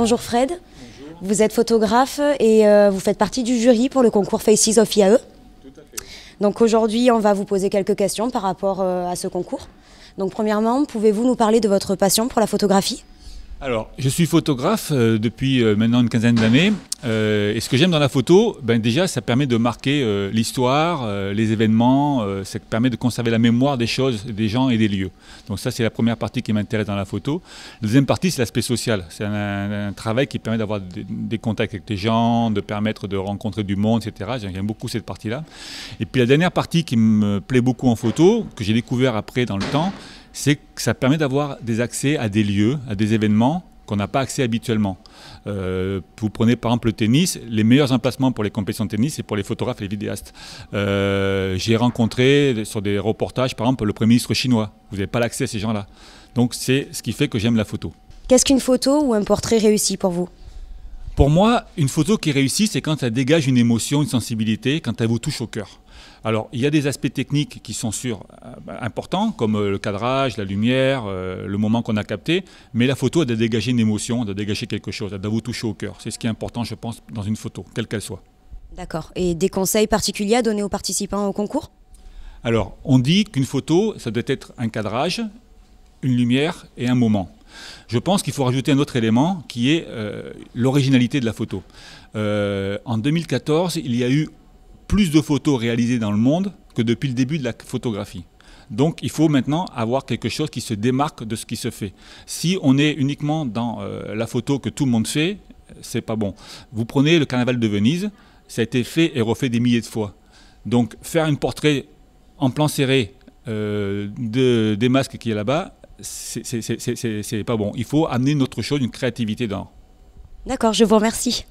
Bonjour Fred, Bonjour. vous êtes photographe et vous faites partie du jury pour le concours Faces of IAE. Tout à fait. Donc aujourd'hui, on va vous poser quelques questions par rapport à ce concours. Donc premièrement, pouvez-vous nous parler de votre passion pour la photographie ? Alors, je suis photographe depuis maintenant une quinzaine d'années. Et ce que j'aime dans la photo, déjà, ça permet de marquer l'histoire, les événements, ça permet de conserver la mémoire des choses, des gens et des lieux. Donc ça, c'est la première partie qui m'intéresse dans la photo. La deuxième partie, c'est l'aspect social. C'est un travail qui permet d'avoir des contacts avec les gens, de permettre de rencontrer du monde, etc. J'aime beaucoup cette partie-là. Et puis la dernière partie qui me plaît beaucoup en photo, que j'ai découvert après dans le temps, c'est que ça permet d'avoir des accès à des lieux, à des événements qu'on n'a pas accès habituellement. Vous prenez par exemple le tennis, les meilleurs emplacements pour les compétitions de tennis, c'est pour les photographes et les vidéastes. J'ai rencontré sur des reportages, par exemple, le Premier ministre chinois. Vous n'avez pas l'accès à ces gens-là. Donc c'est ce qui fait que j'aime la photo. Qu'est-ce qu'une photo ou un portrait réussi pour vous ? Pour moi, une photo qui réussit, c'est quand elle dégage une émotion, une sensibilité, quand elle vous touche au cœur. Alors, il y a des aspects techniques qui sont importants, comme le cadrage, la lumière, le moment qu'on a capté, mais la photo, elle doit dégager une émotion, elle doit dégager quelque chose, elle doit vous toucher au cœur. C'est ce qui est important, je pense, dans une photo, quelle qu'elle soit. D'accord. Et des conseils particuliers à donner aux participants au concours ? Alors, on dit qu'une photo, ça doit être un cadrage, une lumière et un moment. Je pense qu'il faut rajouter un autre élément qui est l'originalité de la photo. En 2014, il y a eu plus de photos réalisées dans le monde que depuis le début de la photographie. Donc il faut maintenant avoir quelque chose qui se démarque de ce qui se fait. Si on est uniquement dans la photo que tout le monde fait, c'est pas bon. Vous prenez le carnaval de Venise, ça a été fait et refait des milliers de fois. Donc faire un portrait en plan serré des masques qu'il y a là-bas, c'est pas bon. Il faut amener une autre chose, une créativité dans. D'accord, je vous remercie.